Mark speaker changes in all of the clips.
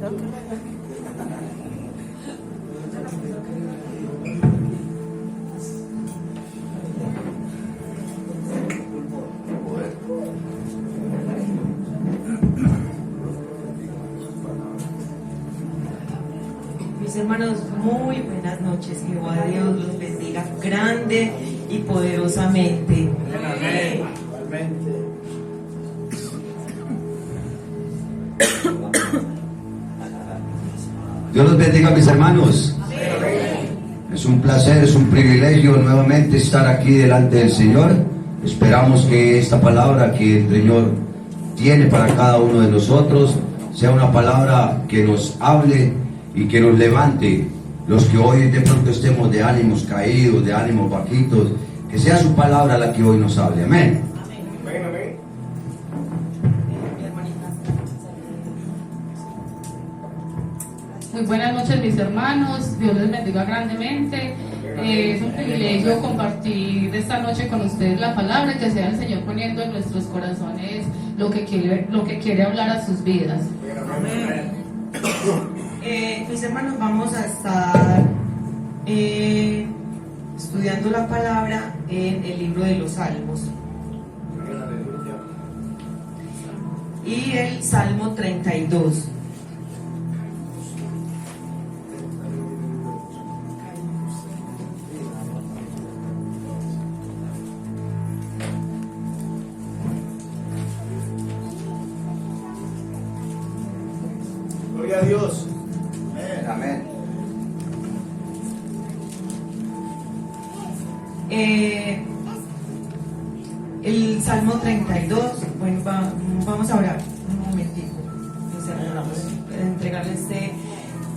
Speaker 1: Mis hermanos, muy buenas noches. Jehová Dios los bendiga grande y poderosamente. Amén.
Speaker 2: Dios los bendiga, mis hermanos. Es un placer, es un privilegio nuevamente estar aquí delante del Señor. Esperamos que esta palabra que el Señor tiene para cada uno de nosotros sea una palabra que nos hable y que nos levante. Los que hoy de pronto estemos de ánimos caídos, de ánimos bajitos, que sea su palabra la que hoy nos hable. Amén.
Speaker 3: Muy buenas noches, mis hermanos. Dios les bendiga grandemente. Es un privilegio compartir esta noche con ustedes la palabra, que sea el Señor poniendo en nuestros corazones lo que quiere hablar a sus vidas.
Speaker 1: Amén. Mis hermanos, vamos a estar estudiando la palabra en el libro de los Salmos. Y el Salmo 32.
Speaker 4: Gloria a Dios.
Speaker 2: Amén.
Speaker 1: El Salmo 32, bueno, vamos a orar un momentito, mis hermanos, para entregarle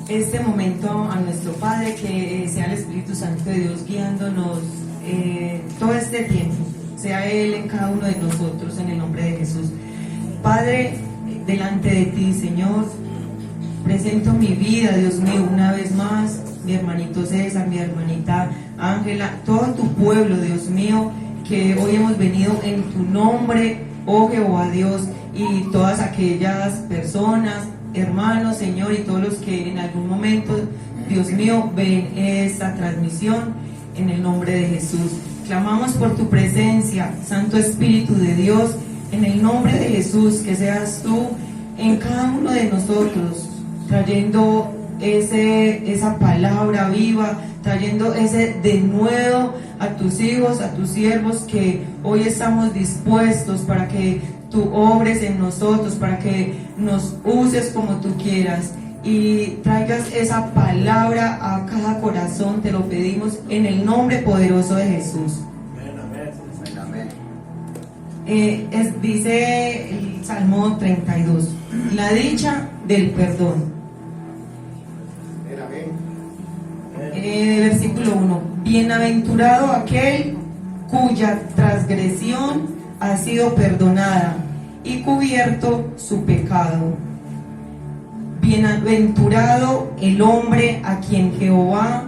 Speaker 1: este momento a nuestro Padre, que sea el Espíritu Santo de Dios guiándonos todo este tiempo, sea Él en cada uno de nosotros, en el nombre de Jesús. Padre, delante de ti, Señor, presento mi vida, Dios mío, una vez más, mi hermanito César, mi hermanita Ángela, todo tu pueblo, Dios mío, que hoy hemos venido en tu nombre, oh Jehová Dios, y todas aquellas personas, hermanos, Señor, y todos los que en algún momento, Dios mío, ven esta transmisión, en el nombre de Jesús. Clamamos por tu presencia, Santo Espíritu de Dios, en el nombre de Jesús, que seas tú en cada uno de nosotros, trayendo esa palabra viva, trayendo ese denuedo a tus hijos, a tus siervos, que hoy estamos dispuestos para que tú obres en nosotros, para que nos uses como tú quieras y traigas esa palabra a cada corazón. Te lo pedimos en el nombre poderoso de Jesús. Dice el Salmo 32, la dicha del perdón. Versículo 1, bienaventurado aquel cuya transgresión ha sido perdonada y cubierto su pecado. Bienaventurado el hombre a quien Jehová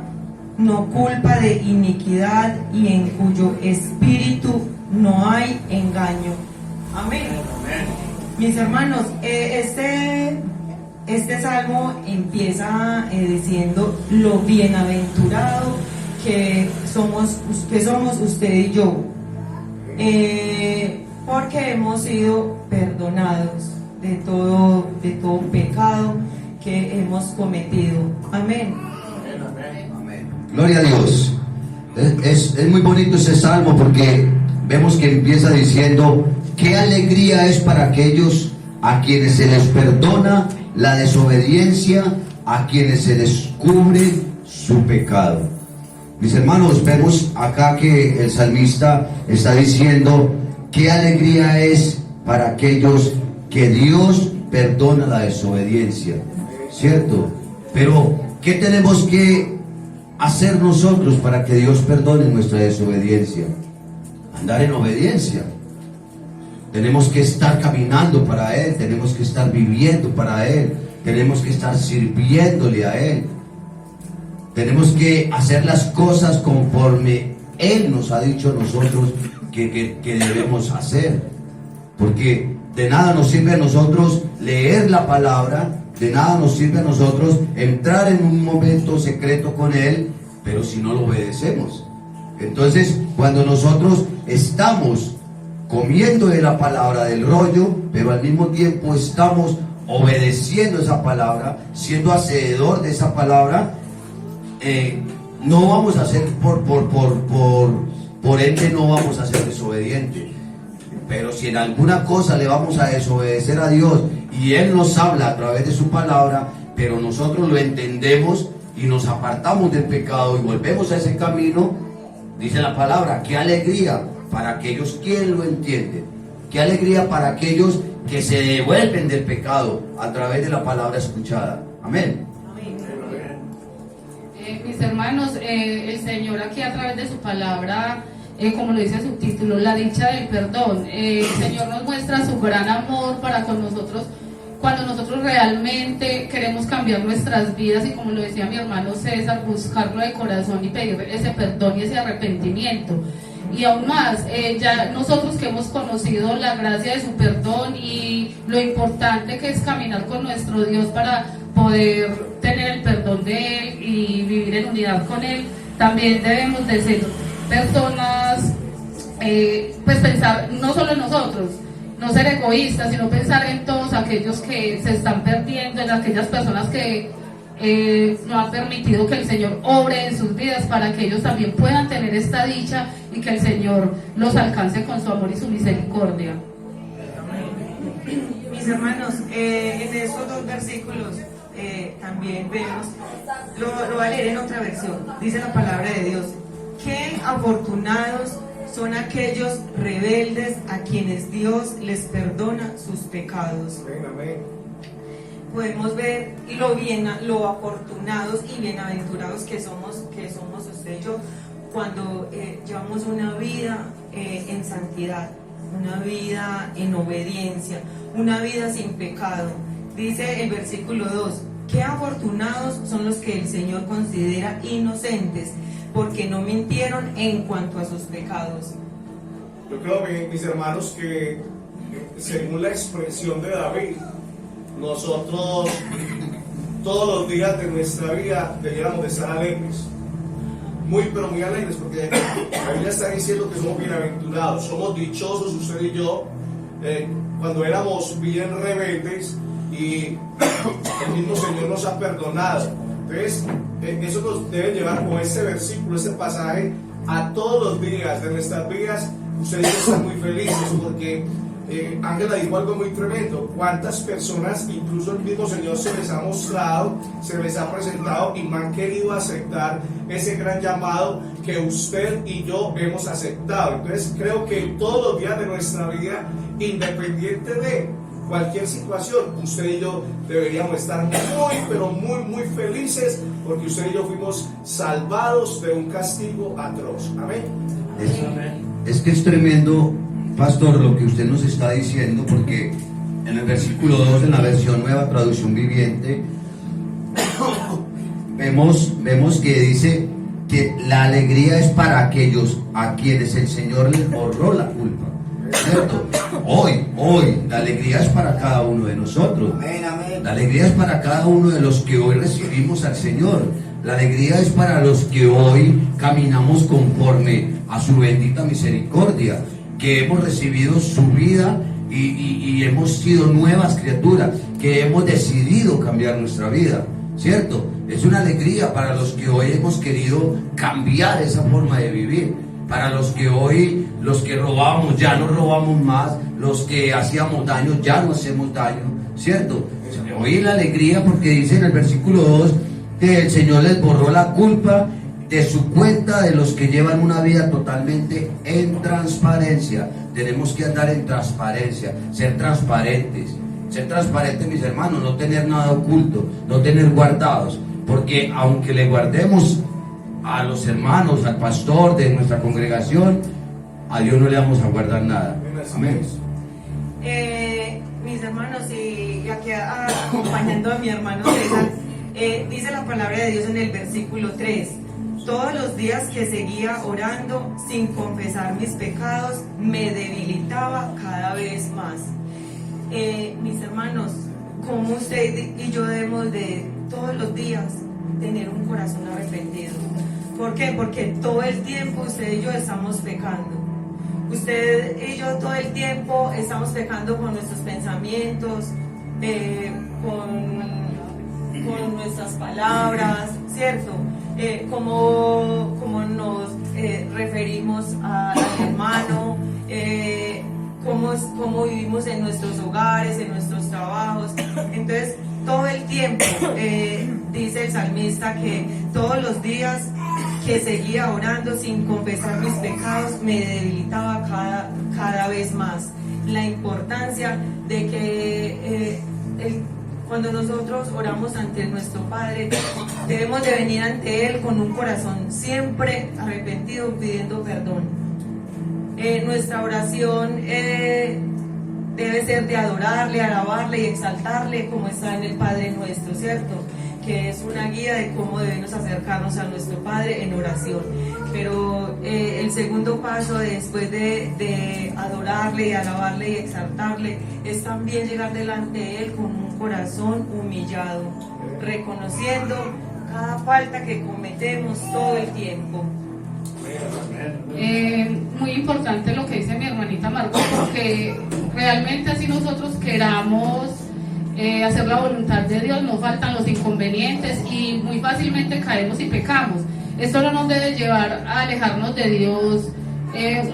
Speaker 1: no culpa de iniquidad y en cuyo espíritu no hay engaño. Amén. Mis hermanos, este salmo empieza diciendo lo bienaventurado que somos usted y yo, porque hemos sido perdonados de todo pecado que hemos cometido. Amén.
Speaker 2: Amén. Gloria a Dios. Es muy bonito ese salmo, porque vemos que empieza diciendo: qué alegría es para aquellos a quienes se les perdona la desobediencia, a quienes se les cubre su pecado. Mis hermanos, vemos acá que el salmista está diciendo: qué alegría es para aquellos que Dios perdona la desobediencia, ¿cierto? Pero ¿qué tenemos que hacer nosotros para que Dios perdone nuestra desobediencia? Andar en obediencia. Tenemos que estar caminando para Él, tenemos que estar viviendo para Él, tenemos que estar sirviéndole a Él. Tenemos que hacer las cosas conforme Él nos ha dicho a nosotros que debemos hacer. Porque de nada nos sirve a nosotros leer la palabra, De nada nos sirve a nosotros entrar en un momento secreto con Él, pero si no lo obedecemos. Entonces, cuando nosotros estamos comiendo de la palabra del rollo, pero al mismo tiempo estamos obedeciendo esa palabra, siendo hacedor de esa palabra, no vamos a ser por ende no vamos a ser desobedientes. Pero si en alguna cosa le vamos a desobedecer a Dios y Él nos habla a través de su palabra, pero nosotros lo entendemos y nos apartamos del pecado y volvemos a ese camino, dice la palabra, qué alegría para aquellos que lo entienden, qué alegría para aquellos que se devuelven del pecado a través de la palabra escuchada. Amén.
Speaker 3: Mis hermanos, el Señor aquí a través de su palabra, como lo dice su título, la dicha del perdón. El Señor nos muestra su gran amor para con nosotros cuando nosotros realmente queremos cambiar nuestras vidas y, como lo decía mi hermano César, buscarlo de corazón y pedir ese perdón y ese arrepentimiento. Y aún más, ya nosotros que hemos conocido la gracia de su perdón y lo importante que es caminar con nuestro Dios para poder tener el perdón de Él y vivir en unidad con Él, también debemos de ser personas, pues pensar no solo en nosotros, no ser egoístas, sino pensar en todos aquellos que se están perdiendo, en aquellas personas que no han permitido que el Señor obre en sus vidas para que ellos también puedan tener esta dicha y que el Señor los alcance con su amor y su misericordia.
Speaker 1: Mis hermanos, en esos dos versículos también vemos, lo voy a leer en otra versión, dice la palabra de Dios: qué afortunados son aquellos rebeldes a quienes Dios les perdona sus pecados.
Speaker 4: Amén.
Speaker 1: Podemos ver lo afortunados y bienaventurados que somos usted y yo cuando llevamos una vida en santidad, una vida en obediencia, una vida sin pecado. Dice el versículo 2: qué afortunados son los que el Señor considera inocentes, porque no mintieron en cuanto a sus pecados.
Speaker 4: Yo creo, mis hermanos, que según la expresión de David, nosotros todos los días de nuestra vida debiéramos de estar alegres, pero muy alegres, porque la Biblia está diciendo que somos bienaventurados, somos dichosos usted y yo, cuando éramos bien rebeldes y el mismo Señor nos ha perdonado. Entonces, eso nos debe llevar con este versículo, este pasaje, a todos los días de nuestras vidas. Ustedes están muy felices porque Ángela dijo algo muy tremendo. Cuántas personas, incluso el mismo Señor se les ha mostrado, se les ha presentado y no han querido aceptar ese gran llamado que usted y yo hemos aceptado. Entonces creo que todos los días de nuestra vida, independiente de cualquier situación, usted y yo deberíamos estar muy felices, porque usted y yo fuimos salvados de un castigo atroz. Amén.
Speaker 2: Es que es tremendo, pastor, lo que usted nos está diciendo, porque en el versículo 2, en la versión Nueva Traducción Viviente, vemos que dice que la alegría es para aquellos a quienes el Señor les borró la culpa, ¿cierto? Hoy, la alegría es para cada uno de nosotros. La alegría es para cada uno de los que hoy recibimos al Señor. La alegría es para los que hoy caminamos conforme a su bendita misericordia, que hemos recibido su vida y hemos sido nuevas criaturas, que hemos decidido cambiar nuestra vida, ¿cierto? Es una alegría para los que hoy hemos querido cambiar esa forma de vivir, para los que hoy, los que robábamos, ya no robamos más, los que hacíamos daño, ya no hacemos daño, ¿cierto? Hoy la alegría porque dice en el versículo 2 que el Señor les borró la culpa de su cuenta de los que llevan una vida totalmente en transparencia. Tenemos que andar en transparencia, ser transparentes. Ser transparentes, mis hermanos, no tener nada oculto, no tener guardados, porque aunque le guardemos a los hermanos, al pastor de nuestra congregación, a Dios no le vamos a guardar nada. Amén.
Speaker 1: Mis hermanos, y aquí acompañando a mi hermano César, dice la palabra de Dios en el versículo 3: todos los días que seguía orando sin confesar mis pecados, me debilitaba cada vez más. Mis hermanos, cómo usted y yo debemos de todos los días tener un corazón arrepentido. ¿Por qué? Porque todo el tiempo usted y yo estamos pecando. Usted y yo todo el tiempo estamos pecando con nuestros pensamientos, con nuestras palabras, ¿cierto? Cómo nos referimos al hermano, cómo vivimos en nuestros hogares, en nuestros trabajos. Entonces, todo el tiempo, dice el salmista que todos los días que seguía orando sin confesar mis pecados, me debilitaba cada vez más. La importancia de que cuando nosotros oramos ante nuestro Padre, debemos de venir ante Él con un corazón siempre arrepentido, pidiendo perdón. Nuestra oración debe ser de adorarle, alabarle y exaltarle como está en el Padre Nuestro, ¿cierto? Que es una guía de cómo debemos acercarnos a nuestro Padre en oración. Pero el segundo paso después de adorarle, alabarle y exaltarle es también llegar delante de Él con un corazón humillado, reconociendo cada falta que cometemos todo el tiempo.
Speaker 3: Muy importante lo que dice mi hermanita Margot, porque realmente así nosotros queramos hacer la voluntad de Dios, nos faltan los inconvenientes y muy fácilmente caemos y pecamos. Esto no nos debe llevar a alejarnos de Dios.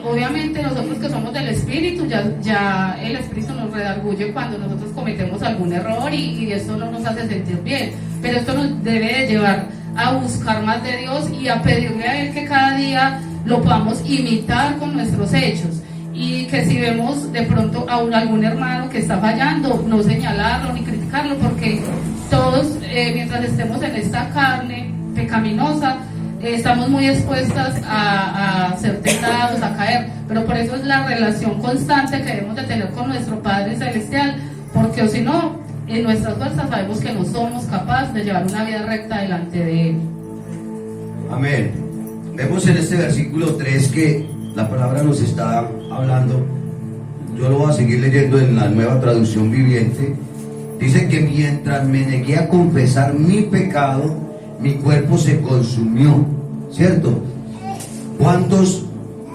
Speaker 3: Obviamente nosotros que somos del Espíritu, ya el Espíritu nos redarguye cuando nosotros cometemos algún error y esto no nos hace sentir bien, pero esto nos debe de llevar a buscar más de Dios y a pedirle a Él que cada día lo podamos imitar con nuestros hechos, y que si vemos de pronto a algún hermano que está fallando, no señalarlo ni criticarlo, porque todos mientras estemos en esta carne pecaminosa, estamos muy expuestas a ser tentados, a caer, pero por eso es la relación constante que debemos de tener con nuestro Padre Celestial, porque o si no, en nuestras fuerzas sabemos que no somos capaces de llevar una vida recta delante de Él.
Speaker 2: Amén. Vemos en este versículo 3 que la palabra nos está hablando. Yo lo voy a seguir leyendo en la Nueva Traducción Viviente. Dice que mientras me negué a confesar mi pecado, mi cuerpo se consumió, ¿cierto? ¿Cuántos,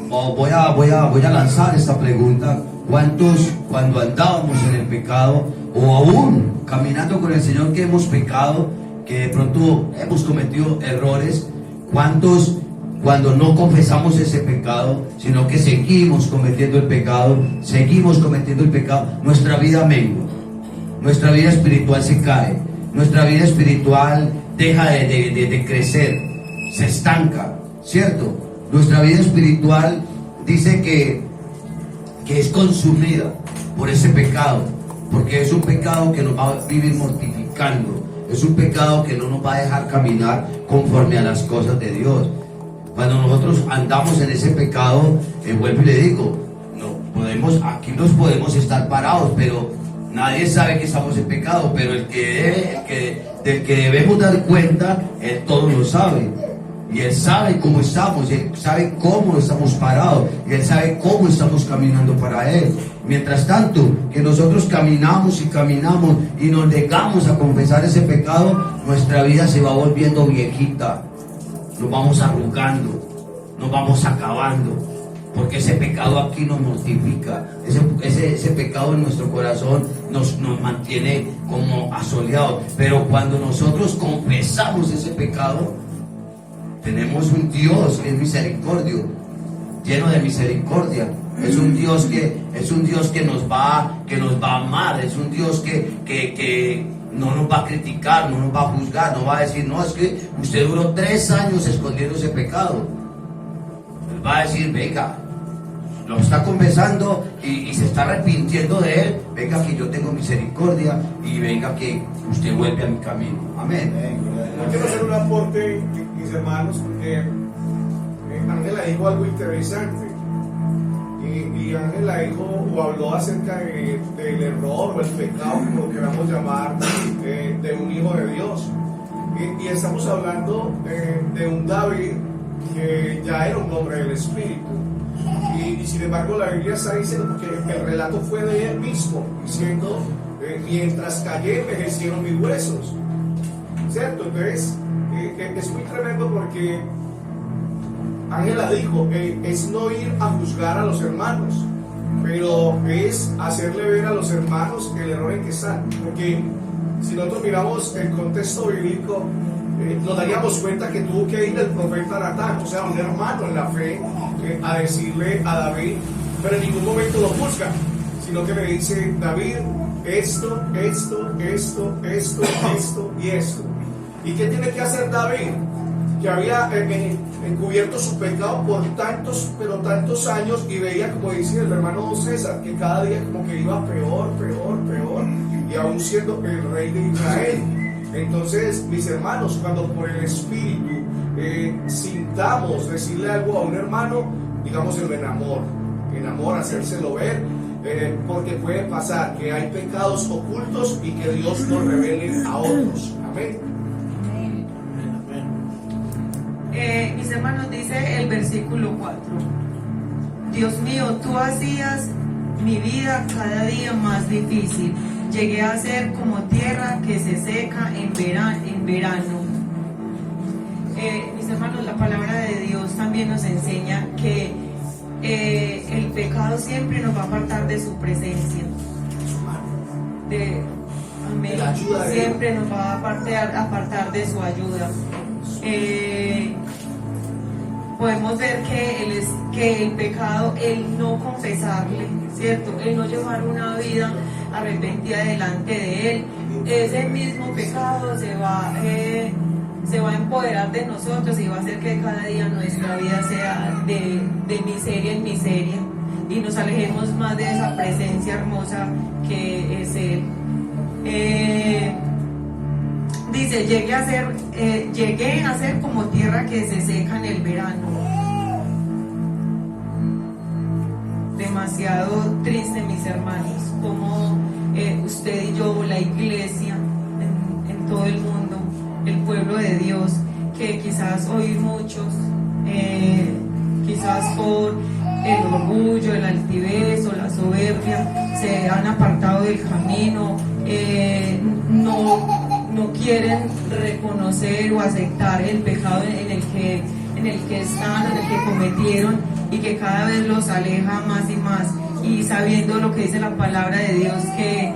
Speaker 2: voy a lanzar esta pregunta, cuántos cuando andábamos en el pecado o aún caminando con el Señor que hemos pecado, que de pronto hemos cometido errores, cuántos cuando no confesamos ese pecado, sino que seguimos cometiendo el pecado, nuestra vida mengua, nuestra vida espiritual se cae, nuestra vida espiritual deja de crecer, se estanca, ¿cierto? Nuestra vida espiritual dice que es consumida por ese pecado, porque es un pecado que nos va a vivir mortificando, es un pecado que no nos va a dejar caminar conforme a las cosas de Dios. Cuando nosotros andamos en ese pecado, vuelvo y le digo, aquí nos podemos estar parados, pero nadie sabe que estamos en pecado, pero del que debemos dar cuenta, Él todo lo sabe. Y Él sabe cómo estamos, Él sabe cómo estamos parados, y Él sabe cómo estamos caminando para Él. Mientras tanto, que nosotros caminamos y nos negamos a confesar ese pecado, nuestra vida se va volviendo viejita. Nos vamos arrugando, nos vamos acabando, porque ese pecado aquí nos mortifica, ese pecado en nuestro corazón nos mantiene como asoleados. Pero cuando nosotros confesamos ese pecado, tenemos un Dios que es misericordio, lleno de misericordia. Es un Dios que nos va a amar, es un Dios que no nos va a criticar, no nos va a juzgar, no va a decir, no, es que usted duró 3 años escondiendo ese pecado. Él va a decir, venga, lo está confesando y se está arrepintiendo de él, venga que yo tengo misericordia y venga que usted vuelve a mi camino. Amén.
Speaker 4: Yo quiero hacer un aporte, mis hermanos, porque Ángela dijo algo interesante. Y Ángela dijo o habló acerca del error o el pecado, como lo queramos llamar, de un hijo de Dios. Y estamos hablando de un David que ya era un hombre del Espíritu. Y sin embargo la Biblia está diciendo, porque el relato fue de él mismo, diciendo, mientras callé envejecieron mis huesos, ¿cierto? Entonces es muy tremendo porque Ángela dijo, es no ir a juzgar a los hermanos, pero es hacerle ver a los hermanos el error en que están, porque si nosotros miramos el contexto bíblico, nos daríamos cuenta que tuvo que ir el profeta Natán, o sea, un hermano en la fe, a decirle a David, pero en ningún momento lo juzga, sino que le dice, David, esto y esto. ¿Y qué tiene que hacer David? Que había encubierto su pecado por tantos años, y veía, como dice el hermano César, que cada día como que iba peor, y aún siendo el rey de Israel. Entonces, mis hermanos, cuando por el Espíritu sintamos decirle algo a un hermano, digámoselo en amor, hacérselo ver, porque puede pasar que hay pecados ocultos y que Dios nos revele a otros. Amén.
Speaker 1: Mis hermanos, dice el versículo 4: Dios mío, tú hacías mi vida cada día más difícil. Llegué a ser como tierra que se seca en verano. Mis hermanos, la palabra de Dios también nos enseña que el pecado siempre nos va a apartar de su presencia. Amén. Siempre nos va a apartar de su ayuda. Podemos ver que el pecado, el no confesarle, ¿cierto? El no llevar una vida arrepentida delante de Él, ese mismo pecado se va a empoderar de nosotros y va a hacer que cada día nuestra vida sea de miseria en miseria, y nos alejemos más de esa presencia hermosa que es Él. Dice, llegué a ser como tierra que se seca en el verano. Demasiado triste, mis hermanos, como usted y yo, la iglesia, en todo el mundo, el pueblo de Dios, que quizás hoy muchos, quizás por el orgullo, el altivez o la soberbia, se han apartado del camino, no quieren reconocer o aceptar el pecado en el que están, en el que cometieron, y que cada vez los aleja más y más. Y sabiendo lo que dice la palabra de Dios, que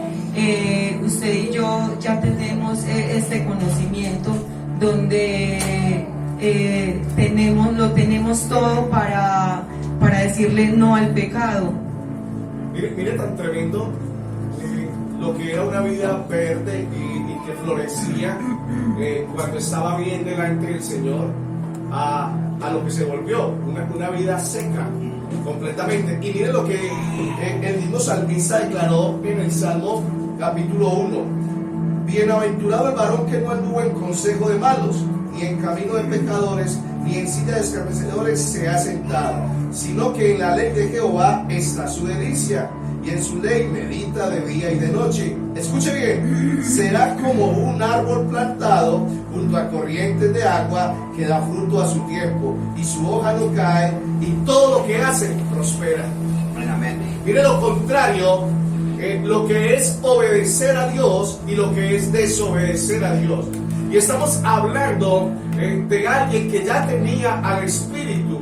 Speaker 1: usted y yo ya tenemos este conocimiento, donde lo tenemos todo para decirle no al pecado.
Speaker 4: Mire tan tremendo lo que era una vida verde y que florecía cuando estaba bien delante del Señor, a lo que se volvió una vida seca completamente. Y mire lo que el mismo salmista declaró en el Salmo capítulo 1: bienaventurado el varón que no anduvo en consejo de malos, ni en camino de pecadores, ni en silla de escarnecedores se ha sentado, sino que en la ley de Jehová está su delicia, y en su ley medita de día y de noche. Escuche bien: será como un árbol plantado junto a corrientes de agua, que da fruto a su tiempo, y su hoja no cae, y todo lo que hace prospera. Amén. Mire lo contrario, lo que es obedecer a Dios y lo que es desobedecer a Dios. Y estamos hablando de alguien que ya tenía al Espíritu.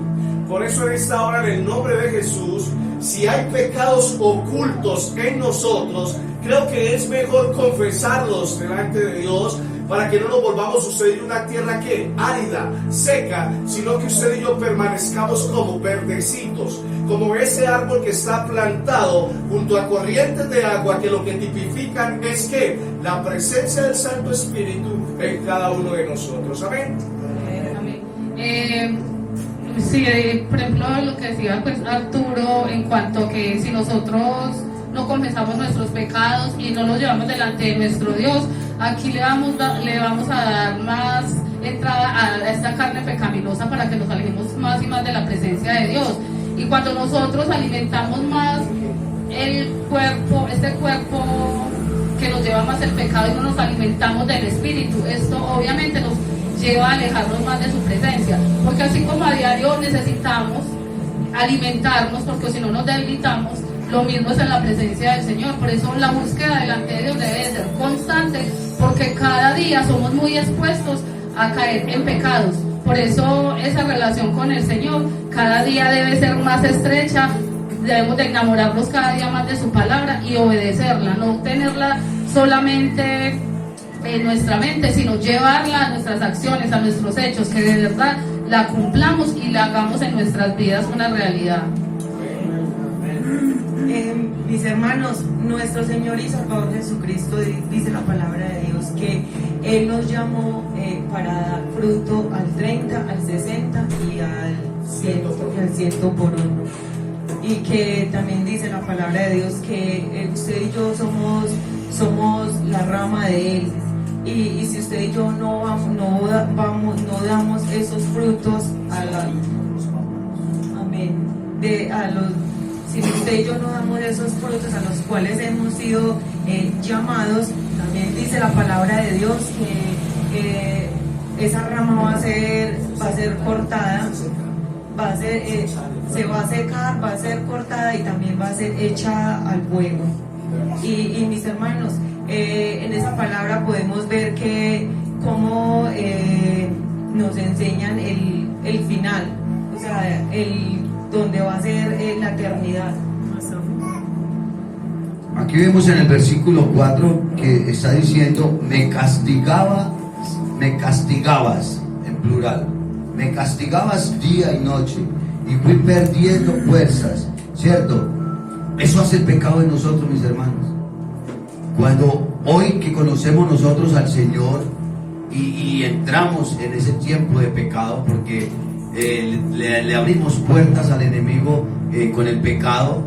Speaker 4: Por eso en esta hora, en el nombre de Jesús, si hay pecados ocultos en nosotros, creo que es mejor confesarlos delante de Dios, para que no nos volvamos a usted y una tierra que árida, seca, sino que usted y yo permanezcamos como verdecitos, como ese árbol que está plantado junto a corrientes de agua, que lo que tipifican es que la presencia del Santo Espíritu en cada uno de nosotros. Amén.
Speaker 3: Amén. Sí, por ejemplo, lo que decía pues Arturo, en cuanto a que si nosotros no confesamos nuestros pecados y no los llevamos delante de nuestro Dios, aquí le vamos a dar más entrada a esta carne pecaminosa, para que nos alejemos más y más de la presencia de Dios. Y cuando nosotros alimentamos más el cuerpo, este cuerpo que nos lleva más el pecado, y no nos alimentamos del Espíritu, esto obviamente nos lleva a alejarnos más de su presencia, porque así como a diario necesitamos alimentarnos, porque si no nos debilitamos. Lo mismo es en la presencia del Señor. Por eso la búsqueda delante de Dios debe ser constante, porque cada día somos muy expuestos a caer en pecados. Por eso esa relación con el Señor cada día debe ser más estrecha. Debemos de enamorarnos cada día más de su palabra y obedecerla, no tenerla solamente en nuestra mente, sino llevarla a nuestras acciones, a nuestros hechos, que de verdad la cumplamos y la hagamos en nuestras vidas una realidad.
Speaker 1: Mis hermanos, nuestro Señor y Salvador Jesucristo dice la palabra de Dios que Él nos llamó para dar fruto al 30, al 60 y al 100 por uno. Y que también dice la palabra de Dios que usted y yo somos la rama de Él. Y si usted y yo no damos esos frutos si usted y yo no damos esos frutos a los cuales hemos sido llamados, también dice la palabra de Dios que esa rama va a ser cortada, se va a secar, va a ser cortada y también va a ser hecha al fuego. Y mis hermanos, en esa palabra podemos ver que cómo nos enseñan el final, o sea, donde va a ser la eternidad.
Speaker 2: Aquí vemos en el versículo 4 que está diciendo: me castigabas, en plural, me castigabas día y noche, y fui perdiendo fuerzas, ¿cierto? Eso hace el pecado en nosotros, mis hermanos. Cuando hoy que conocemos nosotros al Señor y entramos en ese tiempo de pecado, porque le abrimos puertas al enemigo con el pecado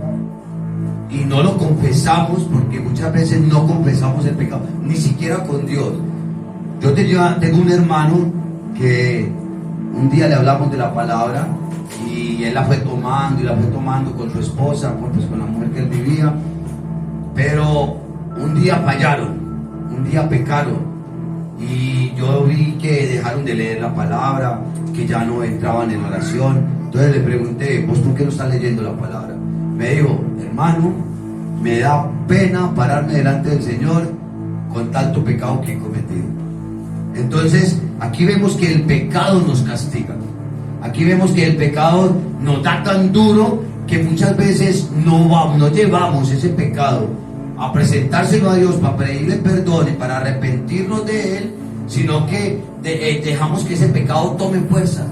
Speaker 2: y no lo confesamos, porque muchas veces no confesamos el pecado, ni siquiera con Dios. Yo tengo un hermano que un día le hablamos de la palabra y él la fue tomando con su esposa, pues con la mujer que él vivía, pero un día fallaron, un día pecaron. Y yo vi que dejaron de leer la palabra, que ya no entraban en oración. Entonces le pregunté: ¿vos por qué no estás leyendo la palabra? Me dijo: hermano, me da pena pararme delante del Señor con tanto pecado que he cometido. Entonces aquí vemos que el pecado nos castiga. Aquí vemos que el pecado nos da tan duro que muchas veces no llevamos ese pecado a presentárselo a Dios para pedirle perdón y para arrepentirnos de él, sino que dejamos que ese pecado tome fuerza,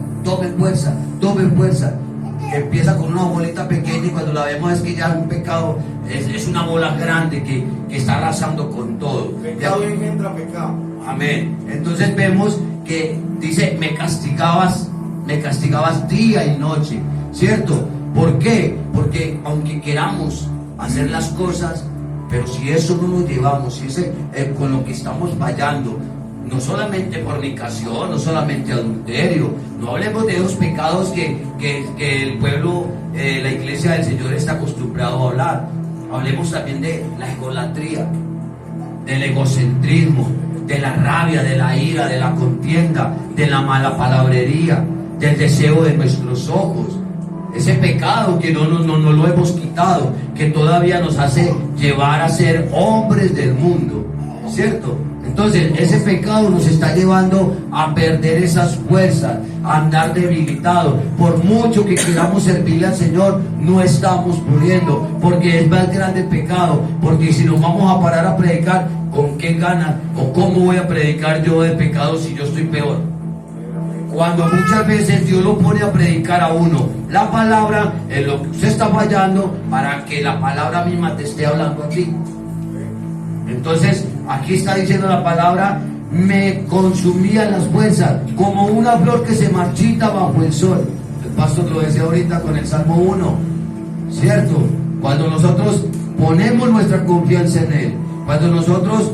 Speaker 2: empieza con una bolita pequeña y cuando la vemos es que ya un pecado es una bola grande que está arrasando con todo.
Speaker 4: Pecado engendra pecado.
Speaker 2: Amén. Entonces vemos que dice: me castigabas día y noche, ¿cierto? ¿Por qué? Porque aunque queramos hacer las cosas, pero si eso no lo llevamos, si ese con lo que estamos fallando, no solamente fornicación, no solamente adulterio, no hablemos de esos pecados que el pueblo, la iglesia del Señor está acostumbrado a hablar. Hablemos también de la egolatría, del egocentrismo, de la rabia, de la ira, de la contienda, de la mala palabrería, del deseo de nuestros ojos. Ese pecado que no lo hemos quitado, que todavía nos hace llevar a ser hombres del mundo, ¿cierto? Entonces ese pecado nos está llevando a perder esas fuerzas, a andar debilitados. Por mucho que queramos servirle al Señor, no estamos pudiendo, porque es más grande el pecado. Porque si nos vamos a parar a predicar, ¿con qué ganas o cómo voy a predicar yo de pecado si yo estoy peor? Cuando muchas veces Dios lo pone a predicar a uno la palabra en lo que usted está fallando, para que la palabra misma te esté hablando a ti. Entonces aquí está diciendo la palabra: me consumían las fuerzas como una flor que se marchita bajo el sol. El pastor lo decía ahorita con el Salmo 1, ¿cierto? Cuando nosotros ponemos nuestra confianza en Él, cuando nosotros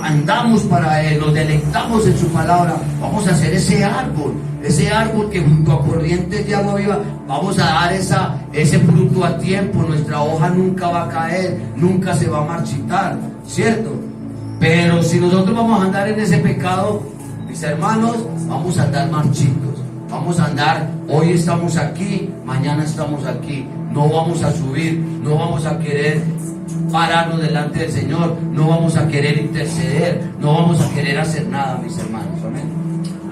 Speaker 2: andamos para Él, nos deleitamos en su palabra, vamos a hacer ese árbol que junto a corrientes de agua viva vamos a dar ese fruto a tiempo. Nuestra hoja nunca va a caer, nunca se va a marchitar, ¿cierto? Pero si nosotros vamos a andar en ese pecado, mis hermanos, vamos a andar marchitos, Vamos a andar, hoy estamos aquí, mañana estamos aquí. No vamos a subir, no vamos a querer pararnos delante del Señor, no vamos a querer interceder, no vamos a querer hacer nada, mis hermanos. Amén.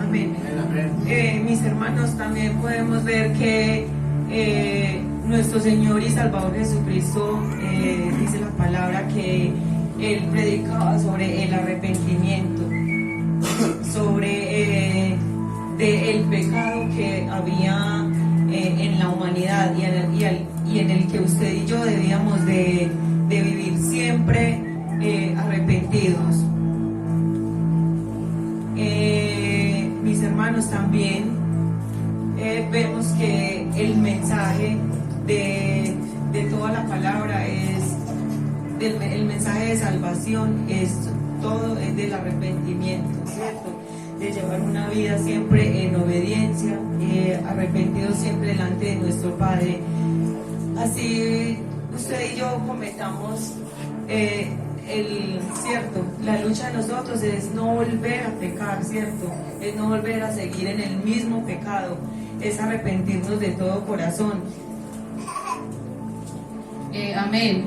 Speaker 1: Amén. Mis hermanos, también podemos ver que nuestro Señor y Salvador Jesucristo dice la palabra que Él predicaba sobre el arrepentimiento, sobre el pecado que había en la humanidad y en el que usted y yo debíamos de vivir siempre arrepentidos. Mis hermanos, también vemos que el mensaje de toda la palabra el mensaje de salvación es todo es del arrepentimiento, ¿cierto? De llevar una vida siempre en obediencia, arrepentidos siempre delante de nuestro Padre. Así usted y yo cometamos cierto, la lucha de nosotros es no volver a pecar, ¿cierto? Es no volver a seguir en el mismo pecado, es arrepentirnos de todo corazón.
Speaker 3: Amén.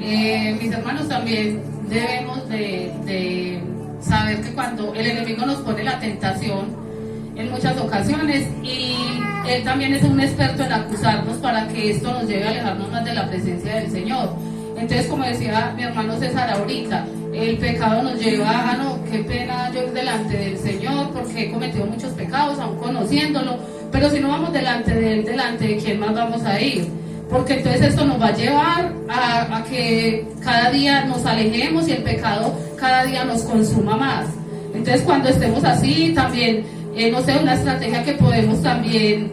Speaker 3: Mis hermanos, también debemos de saber que cuando el enemigo nos pone la tentación en muchas ocasiones, y él también es un experto en acusarnos para que esto nos lleve a alejarnos más de la presencia del Señor. Entonces, como decía mi hermano César ahorita, el pecado nos lleva a no, qué pena yo ir delante del Señor porque he cometido muchos pecados aún conociéndolo, pero si no vamos delante de Él, delante de quién más vamos a ir, porque entonces esto nos va a llevar a que cada día nos alejemos y el pecado cada día nos consuma más. Entonces, cuando estemos así, también, no sé, una estrategia que podemos también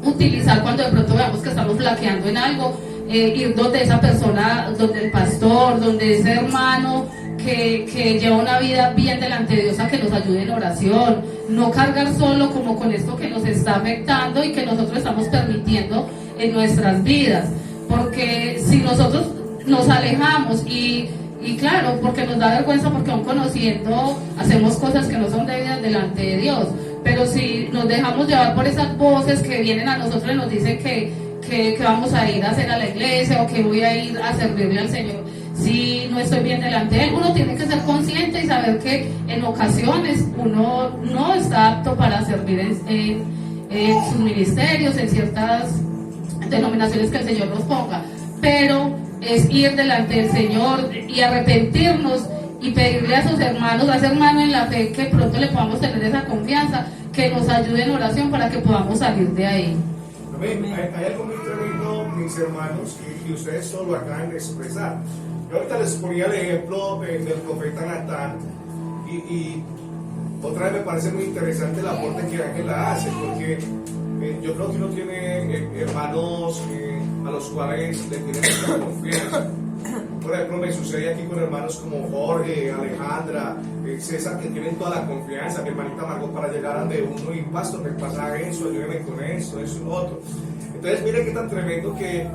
Speaker 3: utilizar cuando de pronto veamos que estamos flaqueando en algo, ir donde esa persona, donde el pastor, donde ese hermano que lleva una vida bien delante de Dios, a que nos ayude en oración, no cargar solo como con esto que nos está afectando y que nosotros estamos permitiendo en nuestras vidas, porque si nosotros nos alejamos y claro, porque nos da vergüenza, porque aún conociendo hacemos cosas que no son debidas delante de Dios, pero si nos dejamos llevar por esas voces que vienen a nosotros y nos dicen que vamos a ir a hacer a la iglesia o que voy a ir a servirle al Señor, si no estoy bien delante de Él, uno tiene que ser consciente y saber que en ocasiones uno no está apto para servir en sus ministerios, en ciertas denominaciones que el Señor nos ponga, pero es ir delante del Señor y arrepentirnos y pedirle a sus hermanos, a ese hermano en la fe, que pronto le podamos tener esa confianza, que nos ayude en oración para que podamos salir de ahí.
Speaker 4: Amén. Hay algo muy tremendo, mis hermanos, y ustedes solo lo acaban de expresar. Yo ahorita les ponía el ejemplo del profeta Natán, y otra vez me parece muy interesante el aporte que Ángela hace, porque yo creo que uno tiene hermanos a los cuales le tienen mucha confianza. Por ejemplo, me sucede aquí con hermanos como Jorge, Alejandra, César, que tienen toda la confianza. Mi hermanita Margot, para llegar ante uno y pastor, me pasa eso, ayúdeme con eso y lo otro. Entonces, mire qué tan tremendo que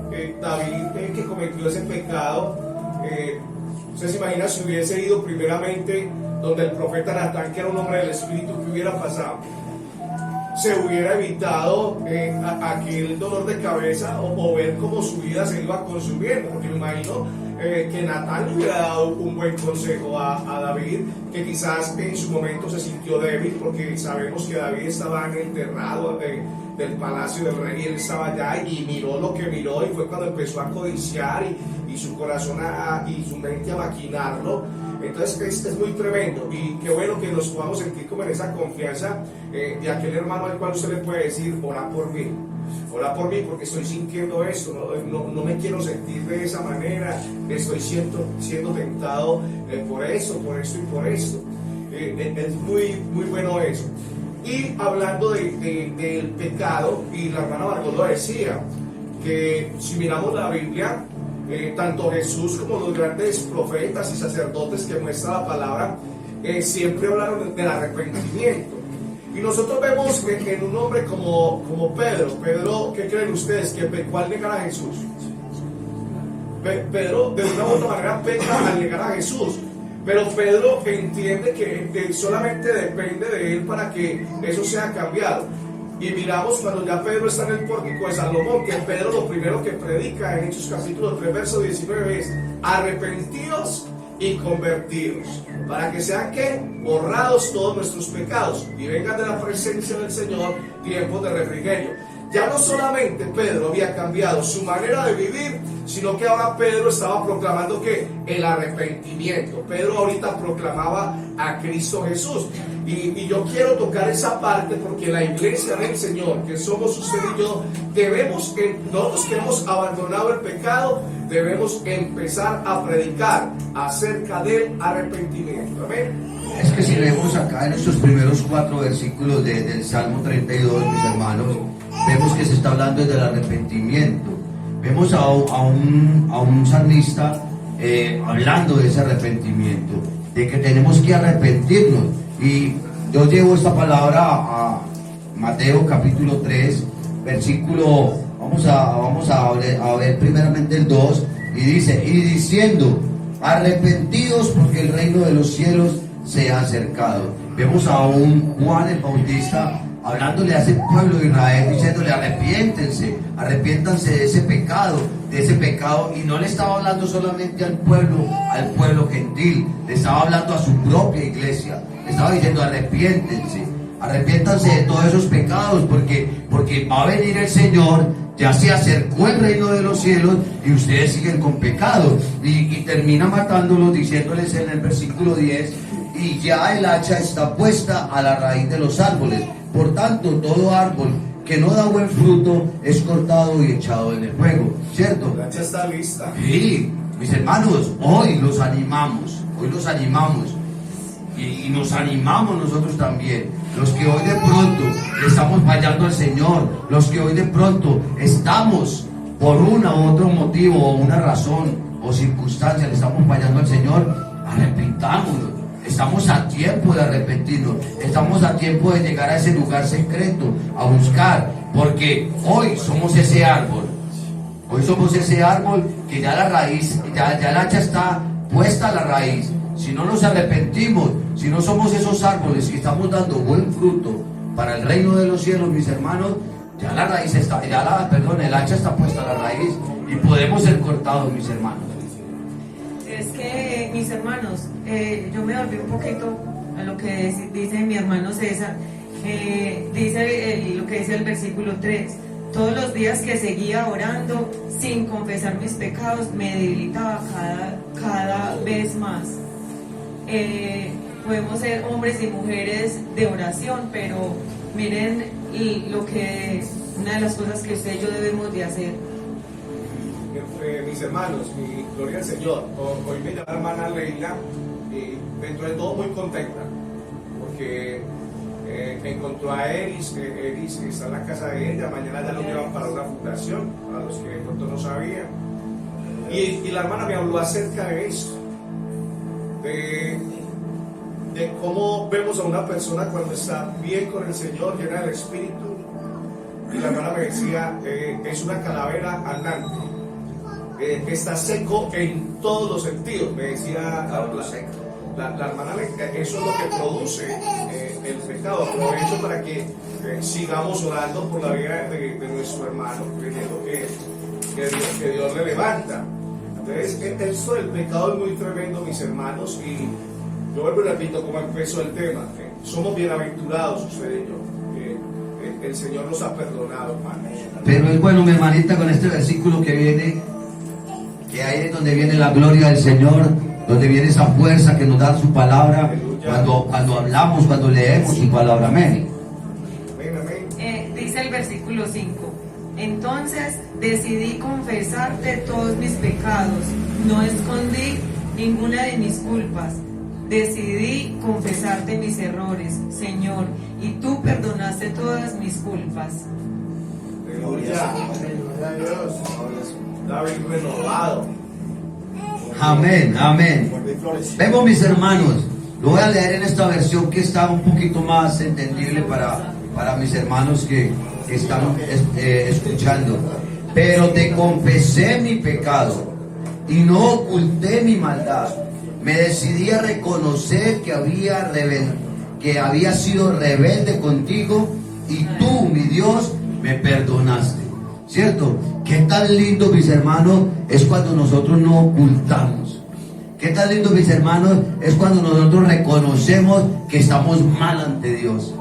Speaker 4: David, que cometió ese pecado, usted se imagina si hubiese ido primeramente donde el profeta Natán, que era un hombre del Espíritu, ¿qué hubiera pasado? Se hubiera evitado aquel dolor de cabeza o ver cómo su vida se iba consumiendo, porque me imagino que Natán le hubiera dado un buen consejo a David, que quizás en su momento se sintió débil, porque sabemos que David estaba en el terrado del palacio del rey, y él estaba allá y miró lo que miró, y fue cuando empezó a codiciar y su corazón y su mente a maquinarlo. Entonces es muy tremendo, y qué bueno que nos podamos sentir como en esa confianza de aquel hermano al cual usted le puede decir: ora por mí porque estoy sintiendo esto, no me quiero sentir de esa manera, estoy siendo tentado por esto y por esto. Es muy bueno eso. Y hablando del pecado, y la hermana Margot lo decía, que si miramos la Biblia, tanto Jesús como los grandes profetas y sacerdotes que muestra la palabra, siempre hablaron del arrepentimiento. Y nosotros vemos en un hombre como Pedro, ¿qué creen ustedes? Que pecó al negar a Jesús. Pedro de una u otra manera peca al negar a Jesús, pero Pedro entiende que solamente depende de él para que eso sea cambiado. Y miramos cuando ya Pedro está en el pórtico de Salomón, que Pedro lo primero que predica en Hechos capítulo 3, verso 19 es: arrepentidos y convertidos, para que sean que borrados todos nuestros pecados y vengan de la presencia del Señor tiempos de refrigerio. Ya no solamente Pedro había cambiado su manera de vivir, sino que ahora Pedro estaba proclamando que el arrepentimiento. Pedro ahorita proclamaba a Cristo Jesús. Y yo quiero tocar esa parte porque la iglesia del Señor, que somos usted y yo, debemos, nosotros que hemos abandonado el pecado, debemos empezar a predicar acerca del arrepentimiento. Amén.
Speaker 2: Es que si leemos acá en estos primeros 4 versículos del Salmo 32, mis hermanos, vemos que se está hablando del arrepentimiento. Vemos a un salmista hablando de ese arrepentimiento, de que tenemos que arrepentirnos. Y yo llevo esta palabra a Mateo capítulo 3, versículo, vamos a ver primeramente el 2, y dice: y diciendo, arrepentidos porque el reino de los cielos se ha acercado. Vemos a un Juan el Bautista hablándole a ese pueblo de Israel, diciéndole: arrepiéntanse de ese pecado, y no le estaba hablando solamente al pueblo gentil, le estaba hablando a su propia iglesia, le estaba diciendo: arrepiéntanse de todos esos pecados, porque va a venir el Señor, ya se acercó el reino de los cielos y ustedes siguen con pecado. Y termina matándolos diciéndoles en el versículo 10: y ya el hacha está puesta a la raíz de los árboles. Por tanto, todo árbol que no da buen fruto es cortado y echado en el fuego. ¿Cierto?
Speaker 4: La hacha está lista.
Speaker 2: Sí, mis hermanos, hoy los animamos. Y nos animamos nosotros también. Los que hoy de pronto le estamos fallando al Señor, los que hoy de pronto estamos por una u otro motivo o una razón o circunstancia, le estamos fallando al Señor, arrepentámonos. Estamos a tiempo de arrepentirnos, estamos a tiempo de llegar a ese lugar secreto, a buscar, porque hoy somos ese árbol que ya la raíz, ya el hacha está puesta a la raíz. Si no nos arrepentimos, si no somos esos árboles que estamos dando buen fruto para el reino de los cielos, mis hermanos, ya la raíz está, el hacha está puesta a la raíz y podemos ser cortados, mis hermanos.
Speaker 1: Es que, mis hermanos, yo me volví un poquito a lo que dice mi hermano César. Dice lo que dice el versículo 3: todos los días que seguía orando sin confesar mis pecados, me debilitaba cada vez más. Podemos ser hombres y mujeres de oración, pero miren una de las cosas que usted y yo debemos de hacer.
Speaker 4: Mis hermanos, gloria al Señor. Hoy me llama la hermana Leila, y dentro de todo muy contenta, porque encontró a Eris está en la casa de ella. Mañana ya lo llevan para una fundación, para los que de pronto no sabían. Y la hermana me habló acerca de esto, de cómo vemos a una persona cuando está bien con el Señor, llena del Espíritu. Y la hermana me decía: es una calavera andante. Está seco en todos los sentidos, me decía la hermana. Eso es lo que produce el pecado. Aprovecho para que sigamos orando por la vida de nuestro hermano, creyendo que Dios le levanta. Entonces, esto del pecado es muy tremendo, mis hermanos, y yo vuelvo y repito cómo empezó el tema. Somos bienaventurados, usted y yo. El Señor nos ha perdonado, hermano.
Speaker 2: Pero es bueno, mi hermanita, con este versículo que viene, que ahí es donde viene la gloria del Señor, donde viene esa fuerza que nos da su palabra, cuando hablamos, cuando leemos su palabra. Amén.
Speaker 1: Dice el versículo 5: entonces decidí confesarte todos mis pecados, no escondí ninguna de mis culpas. Decidí confesarte mis errores, Señor, y tú perdonaste todas mis culpas.
Speaker 4: Gloria a Dios. David renovado.
Speaker 2: Amén, amén. Vemos, mis hermanos, lo voy a leer en esta versión que está un poquito más entendible para mis hermanos que están escuchando. Pero te confesé mi pecado y no oculté mi maldad. Me decidí a reconocer que había sido rebelde contigo y tú, mi Dios, me perdonaste. ¿Cierto? Qué tan lindo, mis hermanos, es cuando nosotros no ocultamos. Qué tan lindo, mis hermanos, es cuando nosotros reconocemos que estamos mal ante Dios.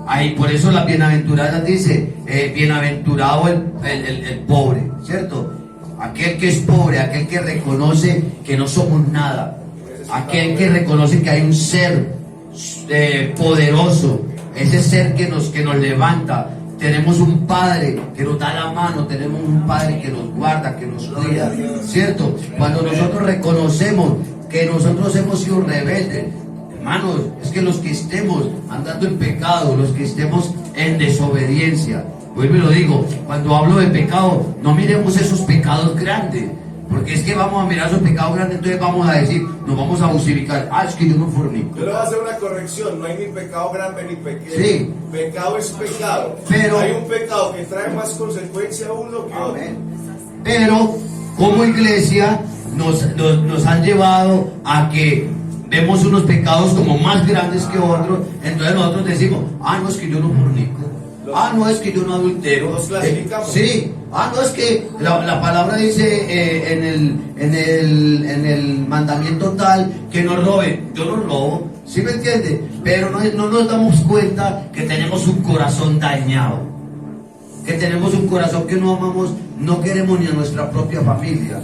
Speaker 2: Ahí, por eso la bienaventurada dice, bienaventurado el pobre, ¿cierto? Aquel que es pobre, aquel que reconoce que no somos nada, aquel que reconoce que hay un ser poderoso, ese ser que nos levanta. Tenemos un Padre que nos da la mano, tenemos un Padre que nos guarda, que nos cuida, ¿cierto? Cuando nosotros reconocemos que nosotros hemos sido rebeldes, hermanos, es que los que estemos andando en pecado, los que estemos en desobediencia, vuelvo y lo digo, cuando hablo de pecado, no miremos esos pecados grandes, porque es que vamos a mirar esos pecados grandes, entonces vamos a decir, nos vamos a justificar, es que yo no fornico.
Speaker 4: Yo le voy a hacer una corrección, no hay ni pecado grande ni pequeño.
Speaker 2: Sí.
Speaker 4: Pecado es pecado.
Speaker 2: Pero
Speaker 4: hay un pecado que trae más consecuencia a uno que a otro.
Speaker 2: Pero como iglesia nos han llevado a que vemos unos pecados como más grandes que otros, entonces nosotros decimos, no es que yo no fornico, no es que yo no adultero.
Speaker 4: Los clasificamos.
Speaker 2: Sí, no es que la palabra dice en el mandamiento tal que no roben. Yo no robo, ¿sí me entiende? Pero no nos damos cuenta que tenemos un corazón dañado, que tenemos un corazón que no amamos, no queremos ni a nuestra propia familia.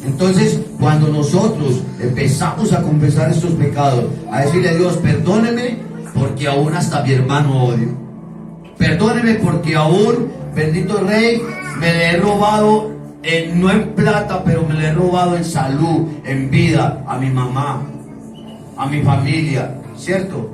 Speaker 2: Entonces, cuando nosotros empezamos a confesar estos pecados, a decirle a Dios, perdóneme porque aún hasta mi hermano odio. Perdóneme porque aún, bendito Rey, me le he robado, no en plata, pero me le he robado en salud, en vida, a mi mamá, a mi familia, ¿cierto?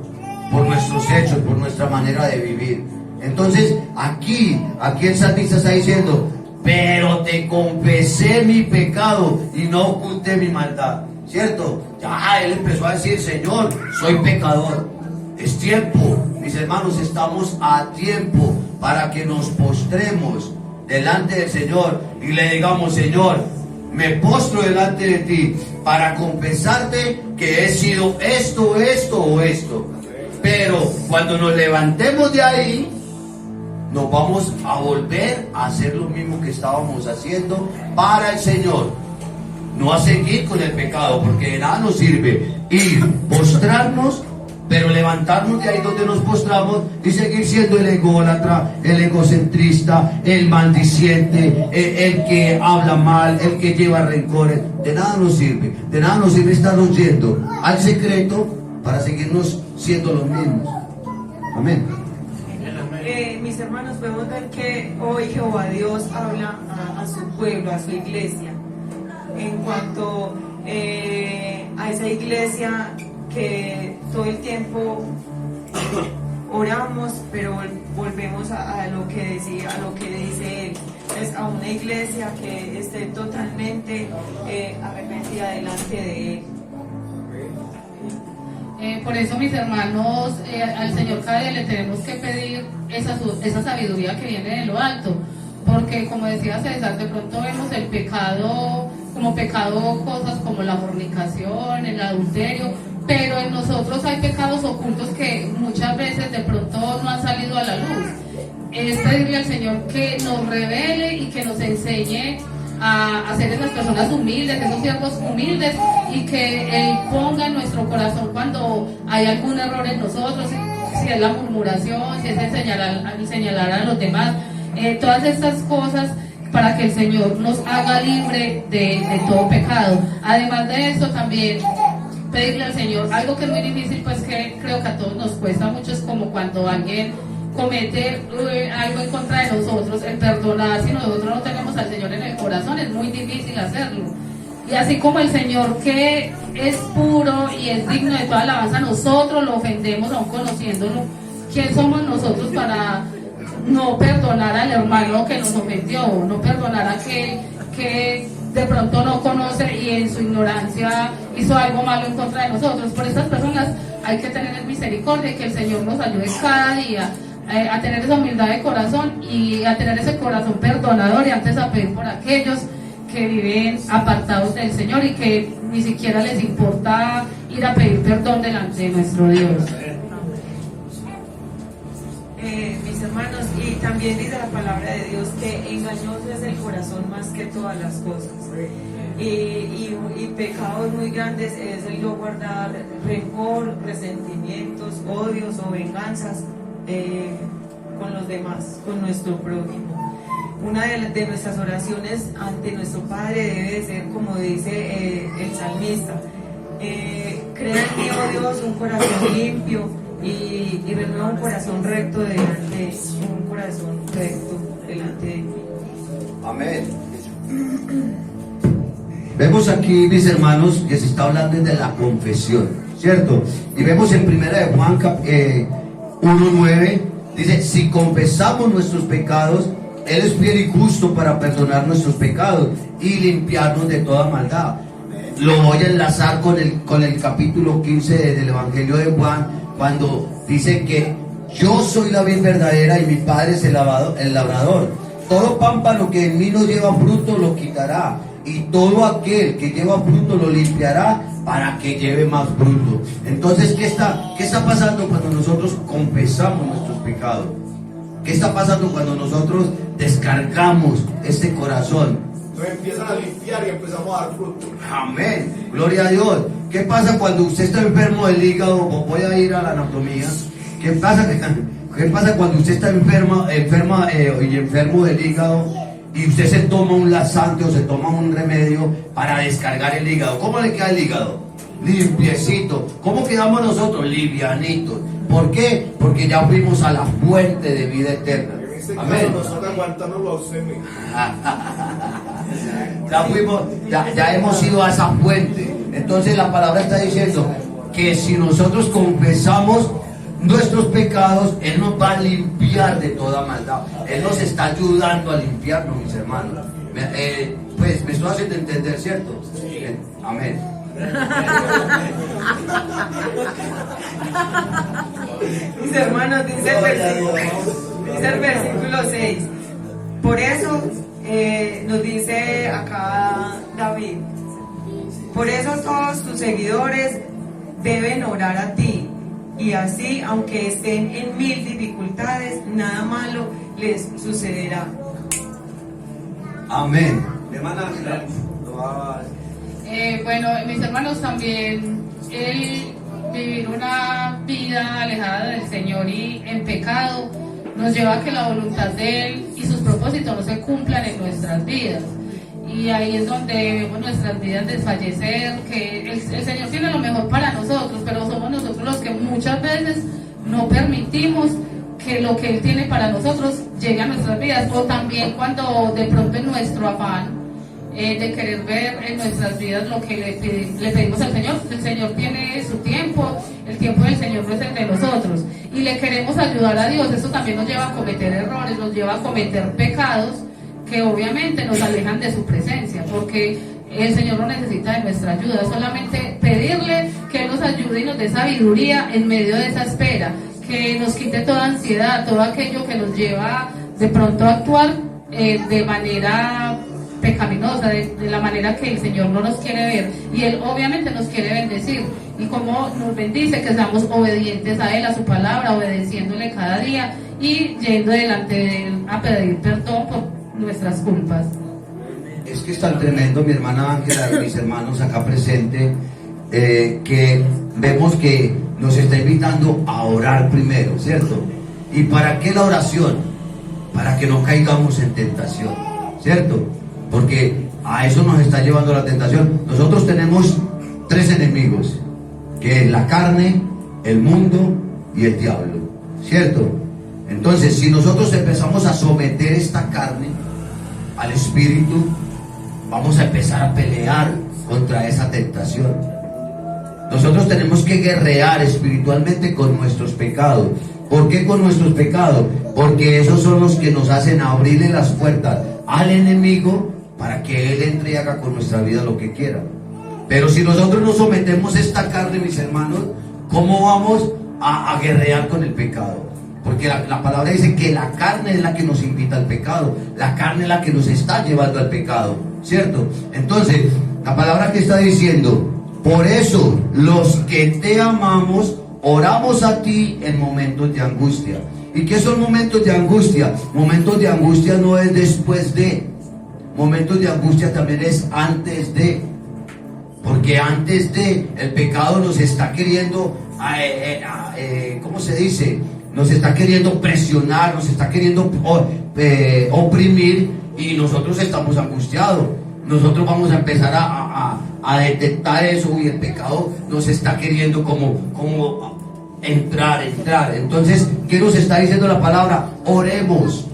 Speaker 2: Por nuestros hechos, por nuestra manera de vivir. Entonces, aquí el salmista está diciendo, pero te confesé mi pecado y no oculté mi maldad, ¿cierto? Ya él empezó a decir, Señor, soy pecador. Es tiempo, mis hermanos, estamos a tiempo para que nos postremos delante del Señor y le digamos, Señor, me postro delante de ti para confesarte que he sido esto o esto. Pero cuando nos levantemos de ahí, nos vamos a volver a hacer lo mismo que estábamos haciendo para el Señor. No a seguir con el pecado, porque de nada nos sirve ir, postrarnos, pero levantarnos de ahí donde nos postramos y seguir siendo el ególatra, el egocentrista, el maldiciente, el que habla mal, el que lleva rencores. De nada nos sirve estarnos yendo al secreto para seguirnos siendo los mismos. Amén.
Speaker 1: Mis hermanos, podemos ver que hoy Jehová Dios habla a su pueblo, a su iglesia, en cuanto a esa iglesia que todo el tiempo oramos, pero volvemos a lo que decía, a lo que dice él. Es a una iglesia que esté totalmente arrepentida delante de él.
Speaker 3: Por eso, mis hermanos, al Señor cada día le tenemos que pedir esa sabiduría que viene de lo alto, porque como decía César, de pronto vemos el pecado como pecado, cosas como la fornicación, el adulterio, pero en nosotros hay pecados ocultos que muchas veces de pronto no han salido a la luz. Es pedirle al Señor que nos revele y que nos enseñe a ser esas personas humildes, esos siervos humildes, y que Él ponga en nuestro corazón cuando hay algún error en nosotros, si es la murmuración, si es el señalar a los demás, todas estas cosas, para que el Señor nos haga libre de todo pecado. Además de eso, también pedirle al Señor algo que es muy difícil, pues que creo que a todos nos cuesta mucho, es como cuando alguien comete algo en contra de nosotros, el perdonar. Si nosotros no tenemos al Señor en el corazón, es muy difícil hacerlo. Y así como el Señor, que es puro y es digno de toda alabanza, nosotros lo ofendemos aún conociéndolo. ¿Quién somos nosotros para no perdonar al hermano que nos ofendió, no perdonar a aquel que de pronto no conoce y en su ignorancia hizo algo malo en contra de nosotros? Por estas personas hay que tener misericordia y que el Señor nos ayude cada día a tener esa humildad de corazón y a tener ese corazón perdonador, y antes a pedir por aquellos que viven apartados del Señor y que ni siquiera les importa ir a pedir perdón delante de nuestro Dios.
Speaker 1: también dice la palabra de Dios que engañoso es el corazón más que todas las cosas. Y pecados muy grandes es el no guardar rencor, resentimientos, odios o venganzas con los demás, con nuestro prójimo. Una de nuestras oraciones ante nuestro Padre debe de ser, como dice el salmista, crea en mí, oh Dios, un corazón limpio y renueva un corazón recto delante de ti.
Speaker 2: Amén. Vemos aquí, mis hermanos, que se está hablando de la confesión, ¿cierto? Y vemos en 1 de Juan 1:9, dice, si confesamos nuestros pecados, Él es fiel y justo para perdonar nuestros pecados y limpiarnos de toda maldad. Lo voy a enlazar con el capítulo 15 del Evangelio de Juan, cuando dice que yo soy la vid verdadera y mi Padre es el labrador. Todo pámpano que en mí no lleva fruto lo quitará, y todo aquel que lleva fruto lo limpiará para que lleve más fruto. Entonces, ¿qué está pasando cuando nosotros confesamos nuestros pecados? ¿Qué está pasando cuando nosotros descargamos este corazón?
Speaker 4: Entonces empiezan a limpiar y empezamos a dar fruto.
Speaker 2: Amén, gloria a Dios. ¿Qué pasa cuando usted está enfermo del hígado? Voy a ir a la anatomía. ¿Qué pasa cuando usted está enfermo del hígado y usted se toma un laxante o se toma un remedio para descargar el hígado? ¿Cómo le queda el hígado? Limpiecito. ¿Cómo quedamos nosotros? Livianitos. ¿Por qué? Porque ya fuimos a la fuente de vida eterna.
Speaker 4: En este
Speaker 2: Amén.
Speaker 4: caso nosotros aguantándolo a usted mismo.
Speaker 2: Ya hemos ido a esa fuente. Entonces la palabra está diciendo que si nosotros confesamos nuestros pecados, Él nos va a limpiar de toda maldad. Él nos está ayudando a limpiarnos, mis hermanos. Pues me estoy haciendo entender, ¿cierto? Amén.
Speaker 1: Mis hermanos, dice el versículo 6. Por eso nos dice acá David, por eso todos tus seguidores deben orar a ti, y así, aunque estén en 1000 dificultades, nada malo les sucederá.
Speaker 2: Amén.
Speaker 3: Bueno, mis hermanos, también el vivir una vida alejada del Señor y en pecado nos lleva a que la voluntad de Él y sus propósitos no se cumplan en nuestras vidas. Y ahí es donde vemos nuestras vidas desfallecer, que el Señor tiene lo mejor para nosotros, pero somos nosotros los que muchas veces no permitimos que lo que Él tiene para nosotros llegue a nuestras vidas, o también cuando de pronto en nuestro afán de querer ver en nuestras vidas lo que le pedimos al Señor. El Señor tiene su tiempo, el tiempo del Señor no es el de nosotros, y le queremos ayudar a Dios. Eso también nos lleva a cometer errores, nos lleva a cometer pecados que obviamente nos alejan de su presencia, porque el Señor no necesita de nuestra ayuda, solamente pedirle que Él nos ayude y nos dé sabiduría en medio de esa espera, que nos quite toda ansiedad, todo aquello que nos lleva de pronto a actuar de manera pecaminosa, de la manera que el Señor no nos quiere ver, y Él obviamente nos quiere bendecir, y como nos bendice, que seamos obedientes a Él, a su palabra, obedeciéndole cada día y yendo delante de Él a pedir perdón por nuestras culpas.
Speaker 2: Es que es tan tremendo, mi hermana Ángela y mis hermanos acá presentes, que vemos que nos está invitando a orar primero, ¿cierto? ¿Y para qué la oración? Para que no caigamos en tentación, ¿cierto? Porque a eso nos está llevando la tentación. Nosotros tenemos 3 enemigos, que es la carne, el mundo y el diablo, ¿cierto? Entonces, si nosotros empezamos a someter esta carne al espíritu, vamos a empezar a pelear contra esa tentación. Nosotros tenemos que guerrear espiritualmente con nuestros pecados. ¿Por qué con nuestros pecados? Porque esos son los que nos hacen abrirle las puertas al enemigo para que él entre y haga con nuestra vida lo que quiera. Pero si nosotros no sometemos esta carne, mis hermanos, ¿cómo vamos a guerrear con el pecado? Porque la palabra dice que la carne es la que nos invita al pecado, la carne es la que nos está llevando al pecado, ¿cierto? Entonces, la palabra que está diciendo, por eso los que te amamos, oramos a ti en momentos de angustia. ¿Y qué son momentos de angustia? Momentos de angustia no es después de. Momentos de angustia también es antes de. Porque antes de, el pecado nos está queriendo, ¿cómo se dice? Nos está queriendo presionar, nos está queriendo oprimir, y nosotros estamos angustiados. Nosotros vamos a empezar a detectar eso, y el pecado nos está queriendo como entrar. Entonces, ¿qué nos está diciendo la palabra? Oremos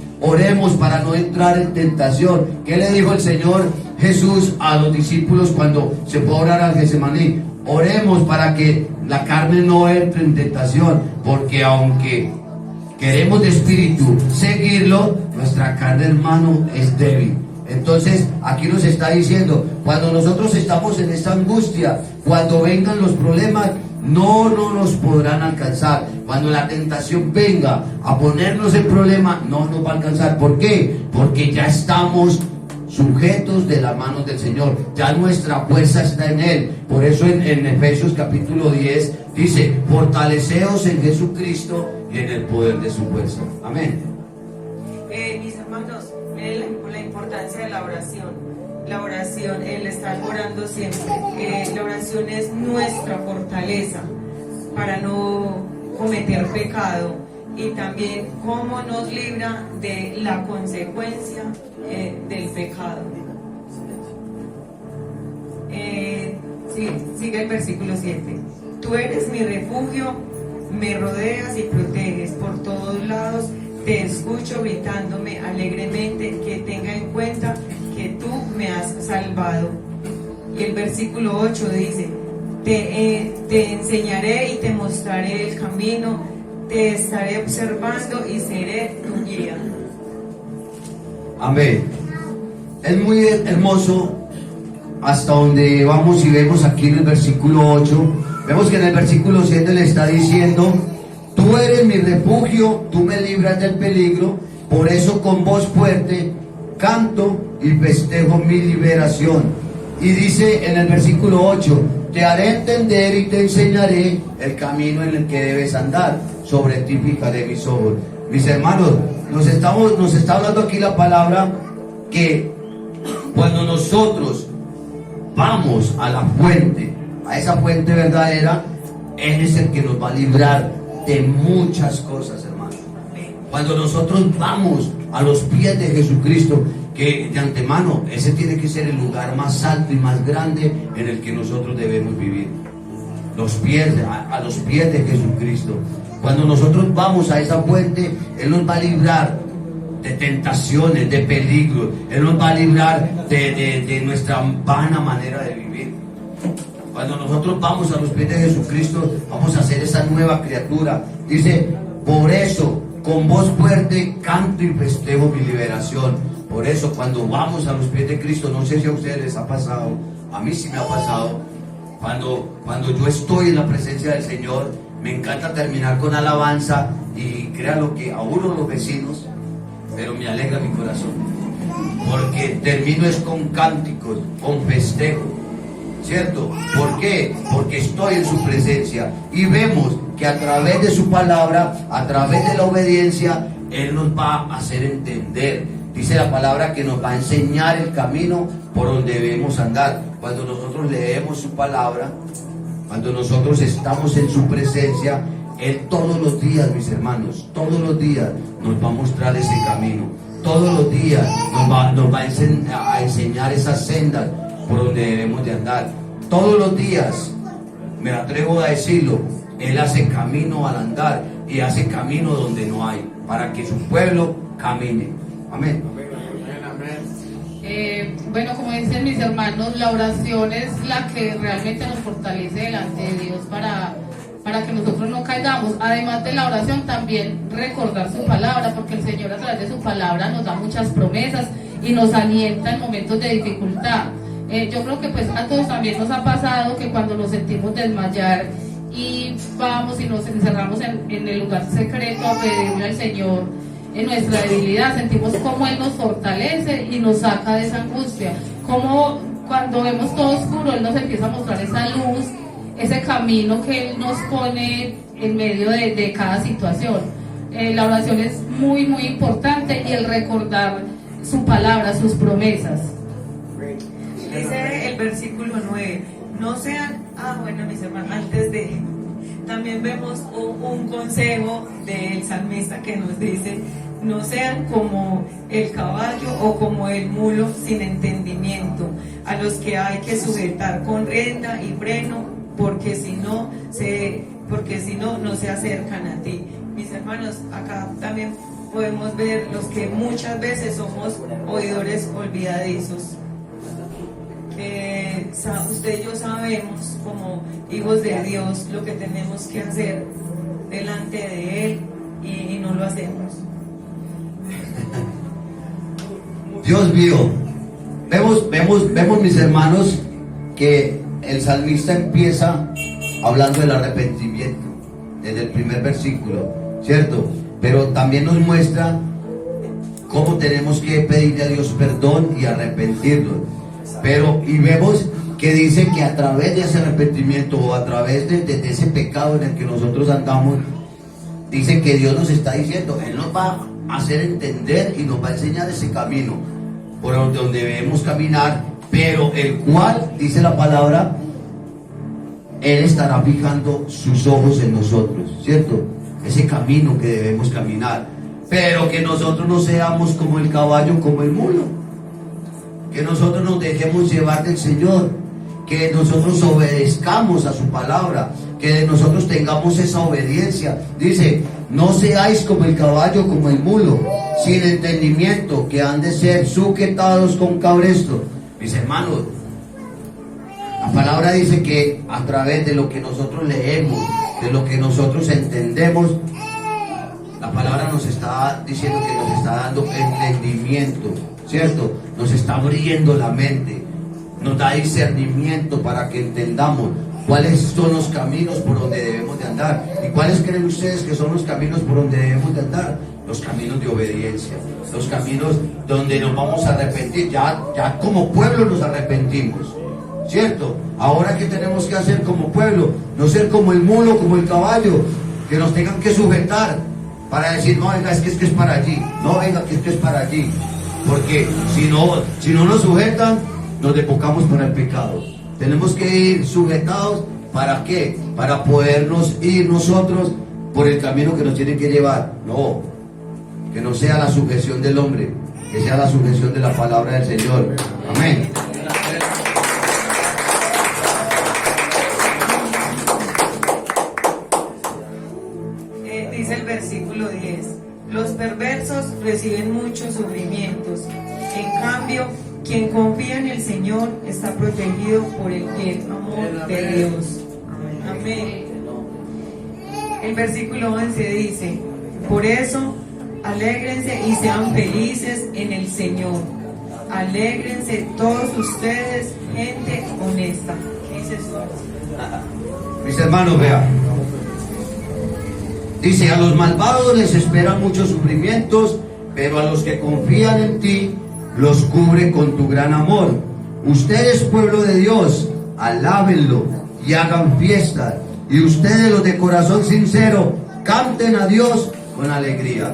Speaker 2: para no entrar en tentación. ¿Qué le dijo el Señor Jesús a los discípulos cuando se fue a orar al Getsemaní? Oremos para que la carne no entre en tentación, porque aunque queremos de espíritu seguirlo, nuestra carne, hermano, es débil. Entonces aquí nos está diciendo, cuando nosotros estamos en esta angustia, cuando vengan los problemas, no nos podrán alcanzar. Cuando la tentación venga a ponernos en problema, no nos va a alcanzar. ¿Por qué? Porque ya estamos sujetos de las manos del Señor, ya nuestra fuerza está en Él. Por eso en Efesios capítulo 10 dice: fortaleceos en Jesucristo y en el poder de su fuerza. Amén.
Speaker 1: Mis hermanos, miren la importancia de la oración. La oración, el estar orando siempre. La oración es nuestra fortaleza para no cometer pecado, y también cómo nos libra de la consecuencia del pecado. Sigue el versículo 7. Tú eres mi refugio, me rodeas y proteges por todos lados. Te escucho gritándome alegremente que tenga en cuenta que tú me has salvado. Y el versículo 8 dice: te enseñaré y te mostraré el camino, te estaré observando y seré tu guía.
Speaker 2: Amén. Es muy hermoso hasta donde vamos y vemos aquí en el versículo 8. Vemos que en el versículo 7 le está diciendo: tú eres mi refugio, tú me libras del peligro, por eso con voz fuerte canto y festejo mi liberación. Y dice en el versículo 8: te haré entender y te enseñaré el camino en el que debes andar, sobre ti fijaré mis ojos. Mis hermanos, nos está hablando aquí la palabra que cuando nosotros vamos a la fuente, a esa fuente verdadera, Él es el que nos va a librar de muchas cosas, hermanos. Cuando nosotros vamos a los pies de Jesucristo, que de antemano ese tiene que ser el lugar más alto y más grande en el que nosotros debemos vivir, a los pies de Jesucristo. Cuando nosotros vamos a esa fuente, Él nos va a librar de tentaciones, de peligros. Él nos va a librar de nuestra vana manera de vivir. Cuando nosotros vamos a los pies de Jesucristo, vamos a ser esa nueva criatura. Dice: por eso con voz fuerte canto y festejo mi liberación. Por eso cuando vamos a los pies de Cristo, no sé si a ustedes les ha pasado, a mí sí me ha pasado, cuando yo estoy en la presencia del Señor, me encanta terminar con alabanza, y créanlo que a uno los vecinos, pero me alegra mi corazón, porque termino es con cánticos, con festejo, ¿cierto? ¿Por qué? Porque estoy en su presencia, y vemos que a través de su palabra, a través de la obediencia, Él nos va a hacer entender. Dice la palabra que nos va a enseñar el camino por donde debemos andar. Cuando nosotros leemos su palabra, cuando nosotros estamos en su presencia, Él todos los días, mis hermanos, todos los días nos va a mostrar ese camino. Todos los días nos va a enseñar esas sendas por donde debemos de andar. Todos los días, me atrevo a decirlo, Él hace camino al andar, y hace camino donde no hay, para que su pueblo camine. Amén.
Speaker 3: Bueno, como dicen mis hermanos, la oración es la que realmente nos fortalece delante de Dios para que nosotros no caigamos. Además de la oración, también recordar su palabra, porque el Señor a través de su palabra nos da muchas promesas y nos alienta en momentos de dificultad. Yo creo que pues a todos también nos ha pasado que cuando nos sentimos desmayar y vamos y nos encerramos en el lugar secreto a pedirle al Señor en nuestra debilidad, sentimos cómo Él nos fortalece y nos saca de esa angustia, como cuando vemos todo oscuro, Él nos empieza a mostrar esa luz, ese camino que Él nos pone en medio de cada situación. La oración es muy, muy importante y el recordar su palabra, sus promesas.
Speaker 1: Dice el versículo 9, no sean, bueno mis hermanos, también vemos un consejo del salmista que nos dice, no sean como el caballo o como el mulo sin entendimiento, a los que hay que sujetar con rienda y freno, porque si no se acercan a ti. Mis hermanos, acá también podemos ver los que muchas veces somos oidores olvidadizos. Usted y yo sabemos como hijos de Dios lo que tenemos que hacer delante de Él y no lo hacemos.
Speaker 2: Dios mío, vemos mis hermanos que el salmista empieza hablando del arrepentimiento desde el primer versículo, ¿cierto? Pero también nos muestra cómo tenemos que pedirle a Dios perdón y arrepentirnos. Y vemos que dice que a través de ese arrepentimiento o a través de ese pecado en el que nosotros andamos, dice que Dios nos está diciendo, Él nos va a hacer entender y nos va a enseñar ese camino por donde debemos caminar, pero el cual, dice la palabra, Él estará fijando sus ojos en nosotros, ¿cierto? Ese camino que debemos caminar, pero que nosotros no seamos como el caballo, como el mulo, que nosotros nos dejemos llevar del Señor, que nosotros obedezcamos a su palabra, que nosotros tengamos esa obediencia. Dice, no seáis como el caballo, como el mulo, sin entendimiento, que han de ser sujetados con cabresto. Mis hermanos, la palabra dice que a través de lo que nosotros leemos, de lo que nosotros entendemos, la palabra nos está diciendo que nos está dando entendimiento, ¿cierto? Nos está abriendo la mente, nos da discernimiento para que entendamos cuáles son los caminos por donde debemos de andar. ¿Y cuáles creen ustedes que son los caminos por donde debemos de andar? Los caminos de obediencia, los caminos donde nos vamos a arrepentir. Ya como pueblo nos arrepentimos, ¿cierto? Ahora, ¿qué tenemos que hacer como pueblo? No ser como el mulo, como el caballo, que nos tengan que sujetar para decir, no, venga, es que es para allí, no, venga, que es para allí. Porque si no nos sujetan, nos desbocamos para el pecado. Tenemos que ir sujetados, ¿para qué? Para podernos ir nosotros por el camino que nos tiene que llevar. No, que no sea la sujeción del hombre, que sea la sujeción de la palabra del Señor. Amén.
Speaker 1: Dice el versículo 10, los perversos reciben muchos sufrimientos, en cambio, quien confía en el Señor está protegido por el fiel amor de Dios. Amén. El versículo 11 dice, por eso, alégrense y sean felices en el Señor. Alégrense todos ustedes, gente honesta. ¿Qué dice eso?
Speaker 2: Mis hermanos, vean. Dice, a los malvados les esperan muchos sufrimientos, pero a los que confían en ti, los cubre con tu gran amor. Ustedes, pueblo de Dios, alábenlo y hagan fiesta. Y ustedes, los de corazón sincero, canten a Dios con alegría.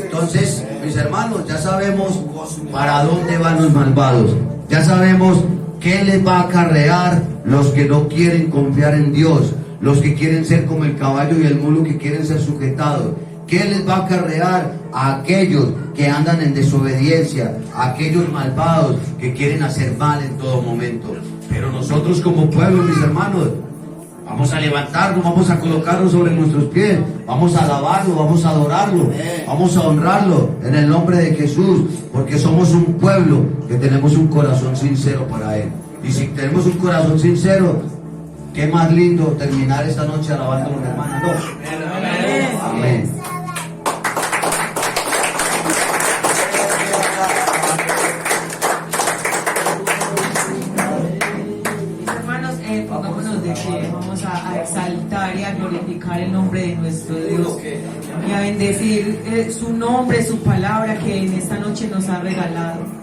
Speaker 2: Entonces, mis hermanos, ya sabemos para dónde van los malvados. Ya sabemos qué les va a acarrear los que no quieren confiar en Dios, los que quieren ser como el caballo y el mulo, que quieren ser sujetados. ¿Qué les va a acarrear a aquellos que andan en desobediencia, a aquellos malvados que quieren hacer mal en todo momento? Pero nosotros como pueblo, mis hermanos, vamos a levantarnos, vamos a colocarnos sobre nuestros pies, vamos a alabarlo, vamos a adorarlo, vamos a honrarlo en el nombre de Jesús, porque somos un pueblo que tenemos un corazón sincero para Él. Y si tenemos un corazón sincero, qué más lindo terminar esta noche alabándolo, hermano. No. Amén.
Speaker 1: Hermanos, pongámonos de pie, vamos a exaltar y a glorificar el nombre de nuestro Dios y a bendecir su nombre, su palabra que en esta noche nos ha regalado.